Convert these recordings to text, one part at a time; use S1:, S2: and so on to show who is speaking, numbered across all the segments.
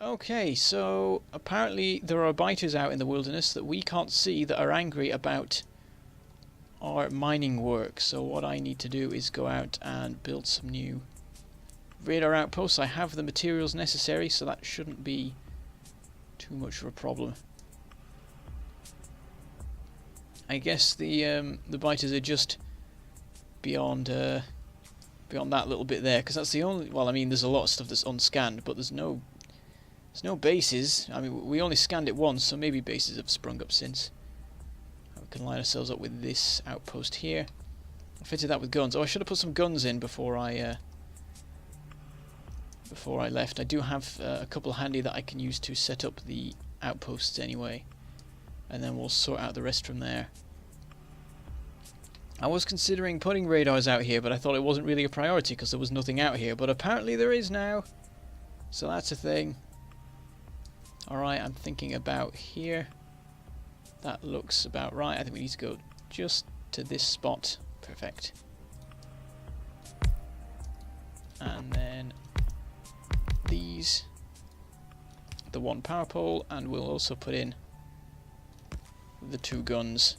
S1: Okay, so apparently there are biters out in the wilderness that we can't see that are angry about our mining work. So what I need to do is go out and build some new radar outposts. I have the materials necessary, so that shouldn't be too much of a problem. I guess the biters are just beyond beyond that little bit there, because that's the only. Well, I mean, there's a lot of stuff that's unscanned, but there's no bases. I mean, we only scanned it once, so maybe bases have sprung up since. We can line ourselves up with this outpost here. I fitted that with guns. Oh, I should have put some guns in before I left. I do have a couple handy that I can use to set up the outposts anyway, and then we'll sort out the rest from there. I was considering putting radars out here, but I thought it wasn't really a priority because there was nothing out here, but apparently there is now, so that's a thing. Alright, I'm thinking about here. That looks about right. I think we need to go just to this spot. Perfect. And then these, the one power pole, and we'll also put in the two guns,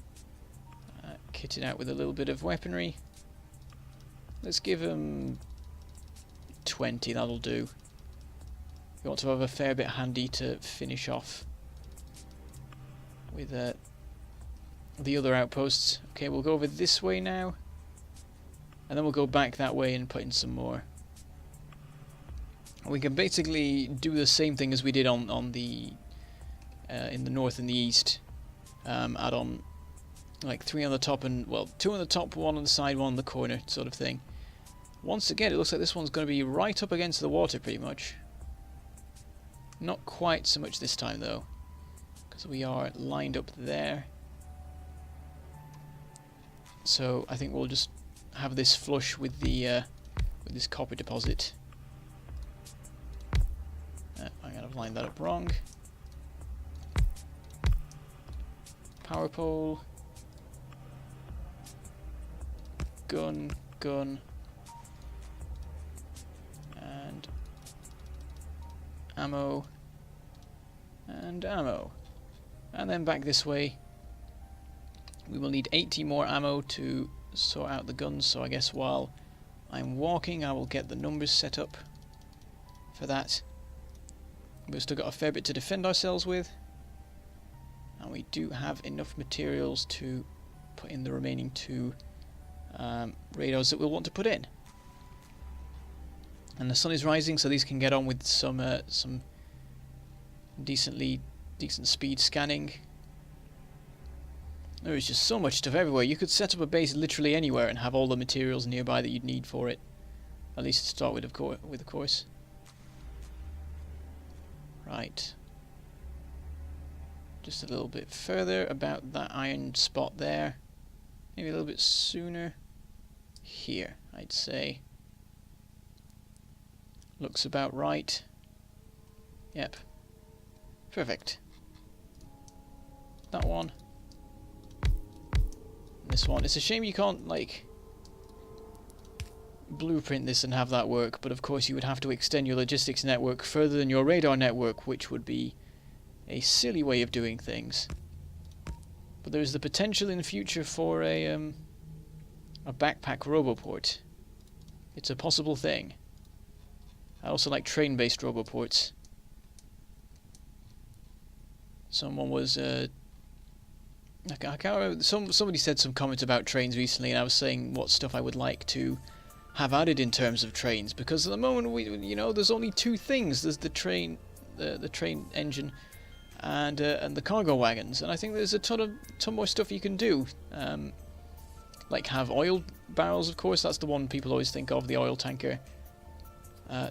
S1: kitted out with a little bit of weaponry. Let's give them 20, that'll do. We want to have a fair bit handy to finish off with the other outposts. Okay, we'll go over this way now, and then we'll go back that way and put in some more. We can basically do the same thing as we did on the in the north and the east. Add on like 3 on the top and, well, 2 on the top, 1 on the side, 1 on the corner, sort of thing. Once again, it looks like this one's going to be right up against the water, pretty much. Not quite so much this time, though, because we are lined up there. So I think we'll just have this flush with the with this copper deposit. I'm going to line that up wrong. Power pole. Gun, and ammo, and ammo, and then back this way. We will need 80 more ammo to sort out the guns, so I guess while I'm walking I will get the numbers set up for that. We've still got a fair bit to defend ourselves with, and we do have enough materials to put in the remaining 2 radars that we'll want to put in. And the sun is rising, so these can get on with some decent speed scanning. There is just so much stuff everywhere. You could set up a base literally anywhere and have all the materials nearby that you'd need for it. At least to start with, of course. Right. Just a little bit further about that iron spot there. Maybe a little bit sooner. Here, I'd say. Looks about right. Yep. Perfect. That one. This one. It's a shame you can't, like, blueprint this and have that work, but of course you would have to extend your logistics network further than your radar network, which would be a silly way of doing things. But there is the potential in the future for a backpack roboport. It's a possible thing. I also like train-based roboports. Someone was I can't remember. Somebody said some comments about trains recently, and I was saying what stuff I would like to have added in terms of trains, because at the moment there's only 2 things. There's the train engine, and the cargo wagons, and I think there's a ton more stuff you can do. Like have oil barrels, of course. That's the one people always think of, the oil tanker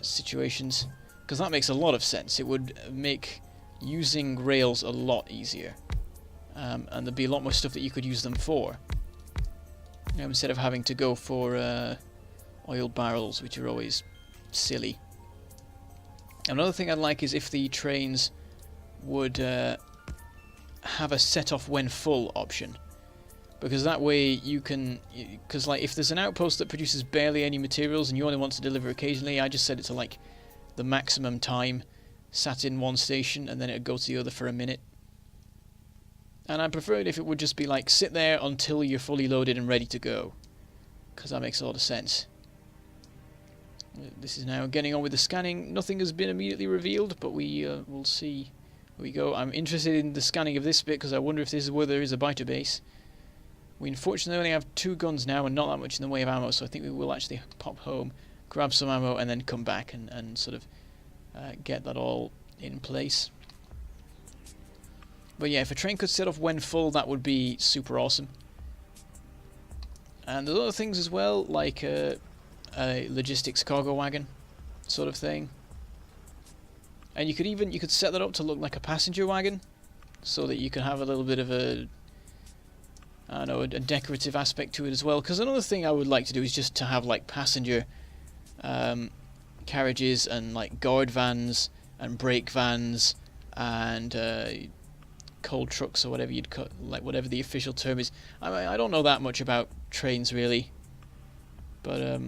S1: situations, because that makes a lot of sense. It would make using rails a lot easier, and there'd be a lot more stuff that you could use them for, instead of having to go for oil barrels, which are always silly. Another thing I'd like is if the trains would have a set off when full option, because that way you can, because like if there's an outpost that produces barely any materials and you only want to deliver occasionally, I just set it to like the maximum time sat in one station and then it'd go to the other for a minute. And I prefer it if it would just be like sit there until you're fully loaded and ready to go, because that makes a lot of sense. This is now getting on with the scanning. Nothing has been immediately revealed, but we will see. Here we go. I'm interested in the scanning of this bit because I wonder if this is where there is a biter base. We unfortunately only have 2 guns now and not that much in the way of ammo, so I think we will actually pop home, grab some ammo, and then come back and sort of get that all in place. But yeah, if a train could set off when full, that would be super awesome. And there's other things as well, like a logistics cargo wagon sort of thing. And you could set that up to look like a passenger wagon, so that you can have a little bit of a, I don't know, a decorative aspect to it as well. Because another thing I would like to do is just to have like passenger carriages and like guard vans and brake vans and coal trucks or whatever whatever the official term is. I don't know that much about trains really, but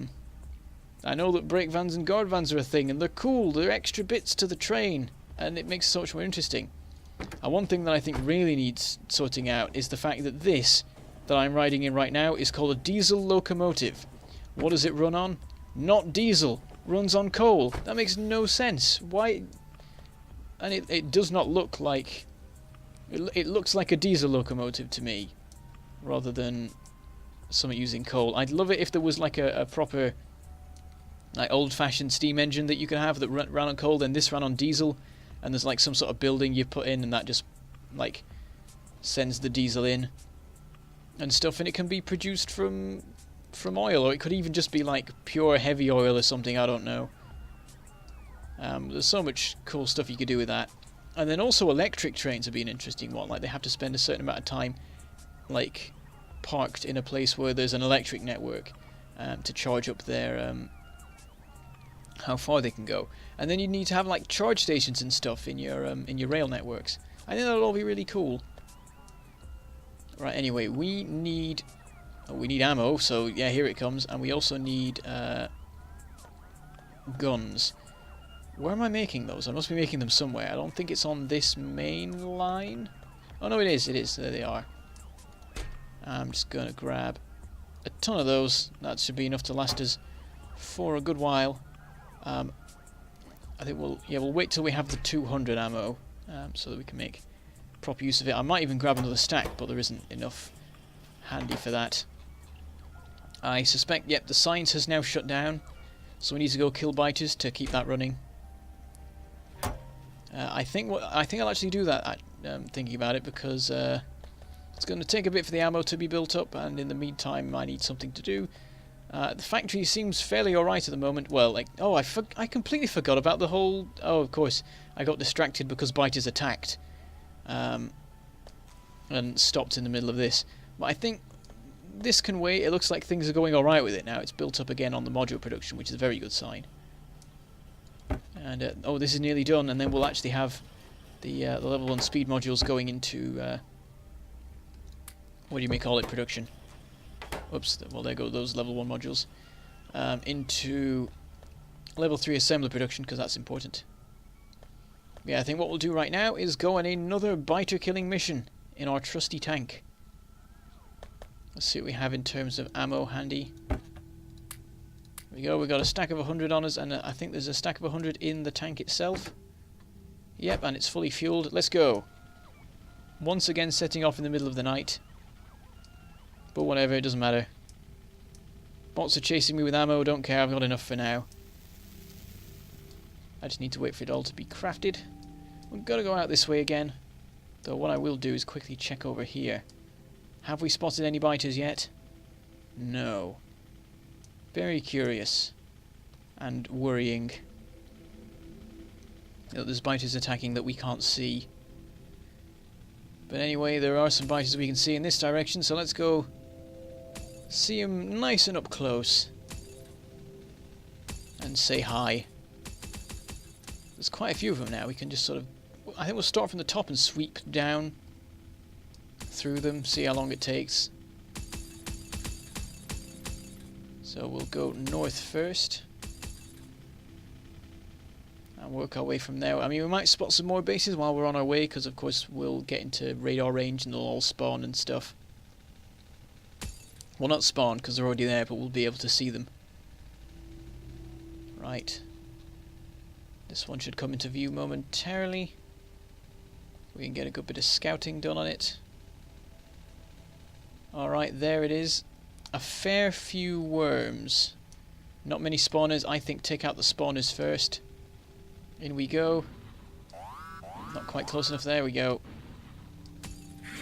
S1: I know that brake vans and guard vans are a thing, and they're cool. They're extra bits to the train, and it makes it so much more interesting. And one thing that I think really needs sorting out is the fact that this that I'm riding in right now is called a diesel locomotive. What does it run on? Not diesel. Runs on coal. That makes no sense. Why? And it does not look like... It looks like a diesel locomotive to me, rather than something using coal. I'd love it if there was like a proper, like old-fashioned steam engine that you could have that ran on coal. Then this ran on diesel, and there's like some sort of building you put in, and that just like sends the diesel in and stuff. And it can be produced from oil, or it could even just be like pure heavy oil or something. I don't know. There's so much cool stuff you could do with that. And then also electric trains would be an interesting one. Like they have to spend a certain amount of time like parked in a place where there's an electric network to charge up their how far they can go. And then you need to have like charge stations and stuff in your rail networks. I think that'll all be really cool. Right, anyway, we need ammo, so yeah, here it comes. And we also need guns. Where am I making those? I must be making them somewhere. I don't think it's on this main line. Oh no, it is. It is. There they are. I'm just going to grab a ton of those. That should be enough to last us for a good while. I think we'll wait till we have the 200 ammo so that we can make proper use of it. I might even grab another stack, but there isn't enough handy for that. I suspect, yep, the science has now shut down, so we need to go kill biters to keep that running. I think I'll actually do that. Thinking about it, because it's going to take a bit for the ammo to be built up, and in the meantime, I need something to do. The factory seems fairly alright at the moment. Well, like, oh, I completely forgot about the whole. Oh, of course, I got distracted because biters attacked, and stopped in the middle of this. But I think this can wait. It looks like things are going alright with it now. It's built up again on the module production, which is a very good sign. And oh, this is nearly done, and then we'll actually have the level 1 speed modules going into what do you may call it, production. Oops, well there go those level 1 modules into level 3 assembly production, because that's important. Yeah, I think what we'll do right now is go on another biter killing mission in our trusty tank. Let's see what we have in terms of ammo handy. There we go, we got a stack of 100 on us, and I think there's a stack of 100 in the tank itself. Yep, and it's fully fueled. Let's go. Once again setting off in the middle of the night. But whatever, it doesn't matter. Bots are chasing me with ammo, don't care, I've got enough for now. I just need to wait for it all to be crafted. We've got to go out this way again. Though what I will do is quickly check over here. Have we spotted any biters yet? No. Very curious. And worrying. There's biters attacking that we can't see. But anyway, there are some biters we can see in this direction, so let's go see them nice and up close. And say hi. There's quite a few of them now. We can just sort of... I think we'll start from the top and sweep down through them, see how long it takes. So we'll go north first. And and work our way from there. I mean, we might spot some more bases while we're on our way, because of course we'll get into radar range and they'll all spawn and stuff. Well, not spawn, because they're already there, but we'll be able to see them. Right. This one should come into view momentarily. We can get a good bit of scouting done on it. Alright, there it is. A fair few worms. Not many spawners. I think take out the spawners first. In we go. Not quite close enough. There we go.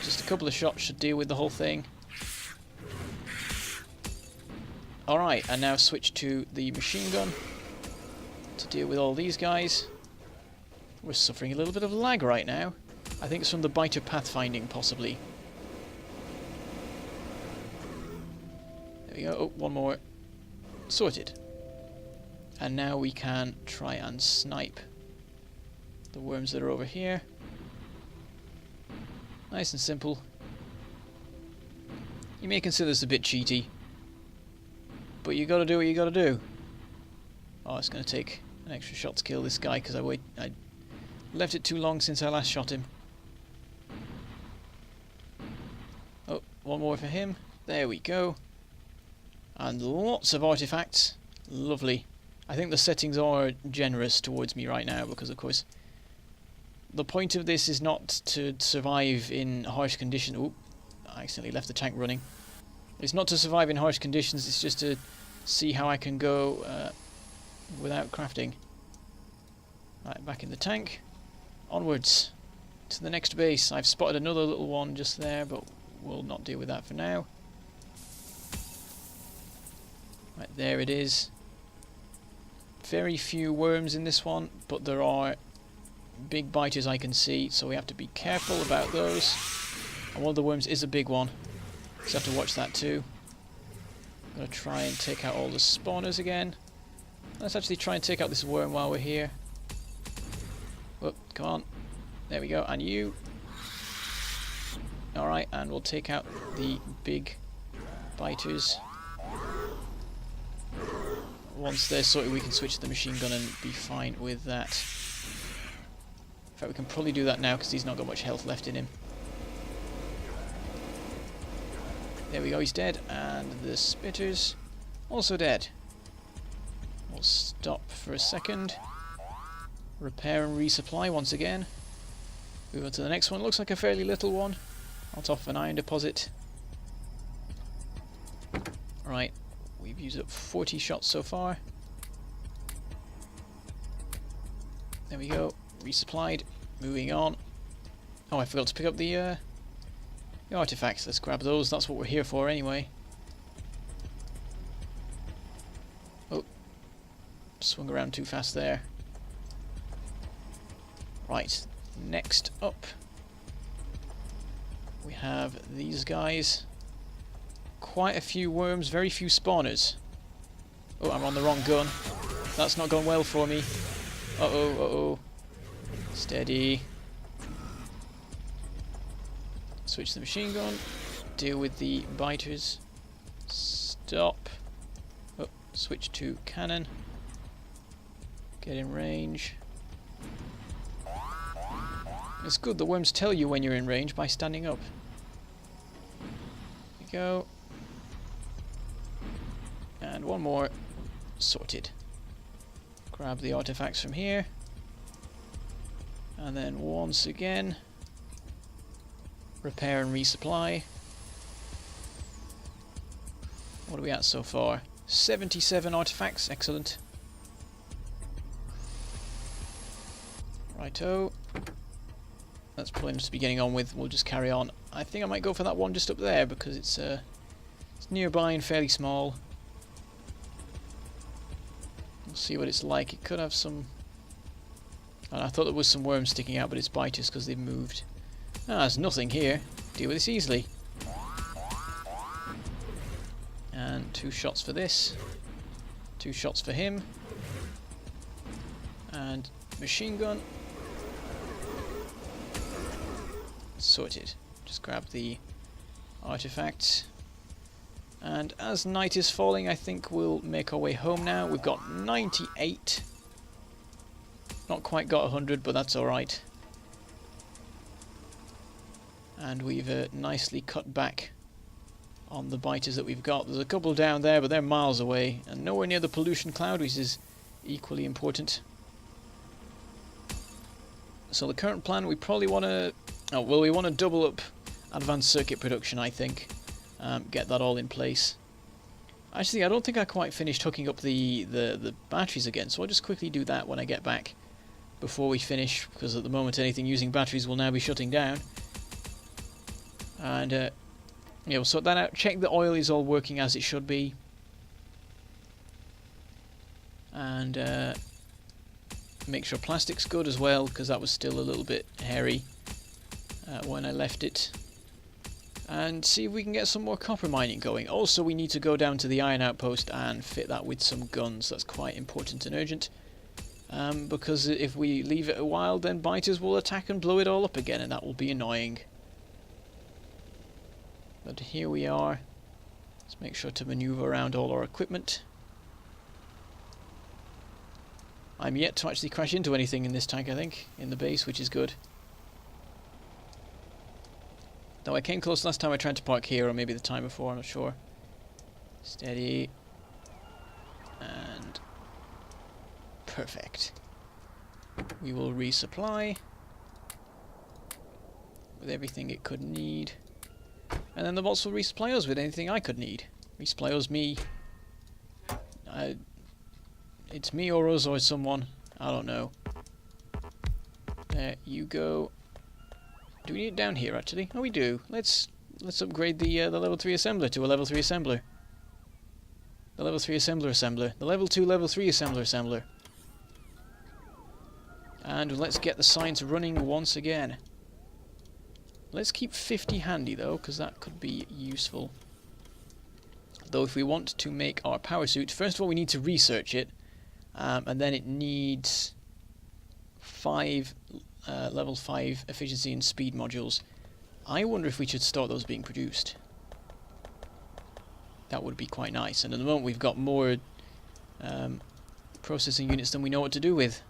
S1: Just a couple of shots should deal with the whole thing. Alright, and now switch to the machine gun to deal with all these guys. We're suffering a little bit of lag right now. I think it's from the biter pathfinding, possibly. There we go. Oh, one more. Sorted. And now we can try and snipe the worms that are over here. Nice and simple. You may consider this a bit cheaty, but you gotta do what you gotta do. Oh, it's gonna take an extra shot to kill this guy because I left it too long since I last shot him. Oh, one more for him. There we go. And lots of artifacts. Lovely. I think the settings are generous towards me right now because, of course, the point of this is not to survive in harsh conditions. Oop, I accidentally left the tank running. It's not to survive in harsh conditions, it's just to see how I can go without crafting. Right, back in the tank. Onwards to the next base. I've spotted another little one just there, but we'll not deal with that for now. Right, there it is. Very few worms in this one, but there are big biters I can see, so we have to be careful about those. And one of the worms is a big one, so have to watch that too. I'm going to try and take out all the spawners again. Let's actually try and take out this worm while we're here. Whoop, come on. There we go, and you. Alright, and we'll take out the big biters. Once they're sorted, we can switch to the machine gun and be fine with that. In fact, we can probably do that now because he's not got much health left in him. There we go, he's dead, and the spitters also dead. We'll stop for a second. Repair and resupply once again. Move on to the next one. Looks like a fairly little one. Not off an iron deposit. Right, we've used up 40 shots so far. There we go, resupplied. Moving on. Oh, I forgot to pick up the artifacts. Let's grab those. That's what we're here for anyway. Oh, swung around too fast there. Right, next up we have these guys. Quite a few worms, very few spawners. Oh, I'm on the wrong gun. That's not gone well for me. Uh-oh, uh-oh. Steady. Switch the machine gun. Deal with the biters. Stop. Oh, switch to cannon. Get in range. It's good, the worms tell you when you're in range by standing up. There we go. And one more. Sorted. Grab the artifacts from here. And then once again, repair and resupply. What are we at so far? 77 artifacts, excellent. Righto. That's probably enough to be getting on with. We'll just carry on. I think I might go for that one just up there because it's nearby and fairly small. We'll see what it's like. It could have some... And I thought there was some worms sticking out, but it's biters because they've moved. Ah, there's nothing here. Deal with this easily. And 2 shots for this. 2 shots for him. And machine gun. Sorted. Just grab the artifacts. And as night is falling, I think we'll make our way home now. We've got 98 Not quite got 100, but that's alright. And we've nicely cut back on the biters that we've got. There's a couple down there, but they're miles away, and nowhere near the pollution cloud, which is equally important. So the current plan, we probably want to... Oh, well, we want to double up advanced circuit production, I think. Get that all in place. Actually, I don't think I quite finished hooking up the batteries again, so I'll just quickly do that when I get back before we finish, because at the moment anything using batteries will now be shutting down. And yeah, we'll sort that out. Check the oil is all working as it should be. And make sure plastic's good as well, because that was still a little bit hairy when I left it. And see if we can get some more copper mining going. Also, we need to go down to the iron outpost and fit that with some guns. That's quite important and urgent. Because if we leave it a while, then biters will attack and blow it all up again, and that will be annoying. But here we are. Let's make sure to maneuver around all our equipment. I'm yet to actually crash into anything in this tank, I think, in the base, which is good. Though I came close last time I tried to park here, or maybe the time before, I'm not sure. Steady. And... perfect. We will resupply with everything it could need. And then the bots will resupply us with anything I could need. Resupply us, me. It's me or us or someone. I don't know. There you go. Do we need it down here actually? Oh, we do. Let's upgrade the level 3 assembler to a level 3 assembler. The level 3 assembler. The level 2 level 3 assembler. And let's get the science running once again. Let's keep 50 handy though, because that could be useful. Though if we want to make our power suit, first of all we need to research it, and then it needs 5 level 5 efficiency and speed modules. I wonder if we should start those being produced. That would be quite nice. And at the moment we've got more processing units than we know what to do with.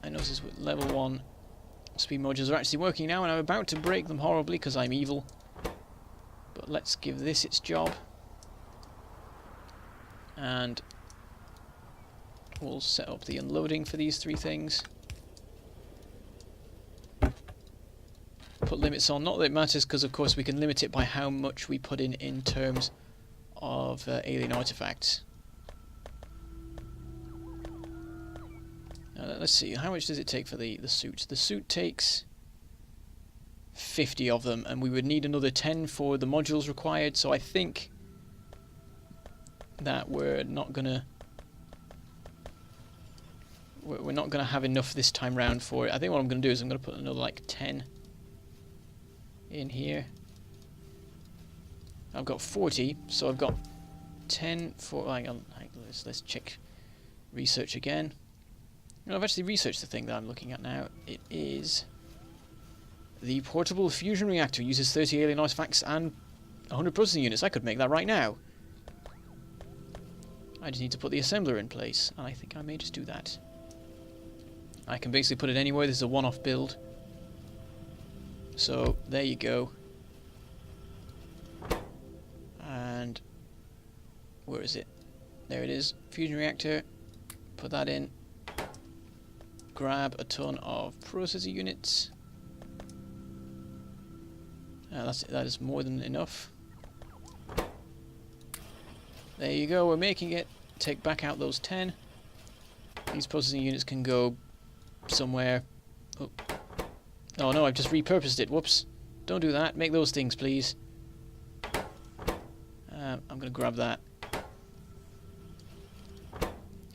S1: I notice with level 1 speed modules are actually working now, and I'm about to break them horribly because I'm evil. But let's give this its job. And we'll set up the unloading for these 3 things. Put limits on, not that it matters, because of course we can limit it by how much we put in terms of alien artifacts. Let's see, how much does it take for the suit? The suit takes 50 of them, and we would need another 10 for the modules required, so I think that we're not gonna have enough this time round for it. I think what I'm gonna do is I'm gonna put another like 10 in here. I've got 40, so I've got 10 for... hang on, let's check research again. No, I've actually researched the thing that I'm looking at now. It is the portable fusion reactor. Uses 30 alien artifacts and 100 processing units. I could make that right now. I just need to put the assembler in place, and I think I may just do that. I can basically put it anywhere. This is a one-off build. So, there you go. And where is it? There it is. Fusion reactor. Put that in. Grab a ton of processor units. That is more than enough. There you go, we're making it. Take back out those 10. These processing units can go somewhere. Oh, oh no, I've just repurposed it. Whoops. Don't do that. Make those things, please. I'm going to grab that.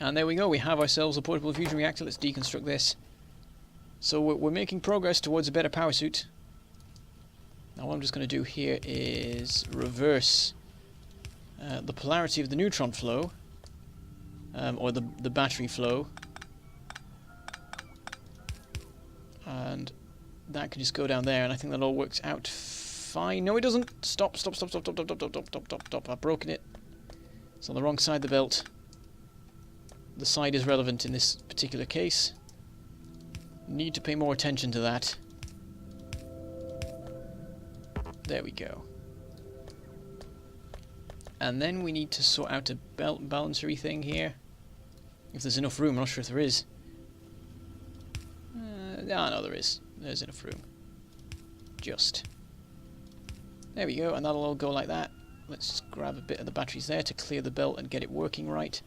S1: And there we go, we have ourselves a portable fusion reactor. Let's deconstruct this. So we're making progress towards a better power suit. Now what I'm just going to do here is reverse the polarity of the neutron flow, or the battery flow. And that can just go down there, and I think that all works out fine. No, it doesn't. Stop. I've broken it. It's on the wrong side of the belt. the side is relevant in this particular case. Need to pay more attention to that. There we go. And then we need to sort out a belt balancery thing here. If there's enough room, I'm not sure if there is. No, there is. There's enough room. Just. There we go, and that'll all go like that. Let's just grab a bit of the batteries there to clear the belt and get it working right.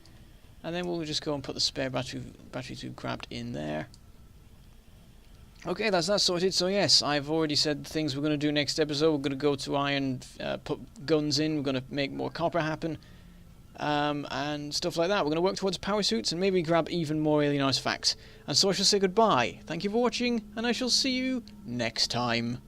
S1: And then we'll just go and put the spare batteries we've grabbed in there. Okay, that's that sorted. So yes, I've already said the things we're going to do next episode. We're going to go to iron, put guns in. We're going to make more copper happen. And stuff like that. We're going to work towards power suits and maybe grab even more alien artifacts. And so I shall say goodbye. Thank you for watching, and I shall see you next time.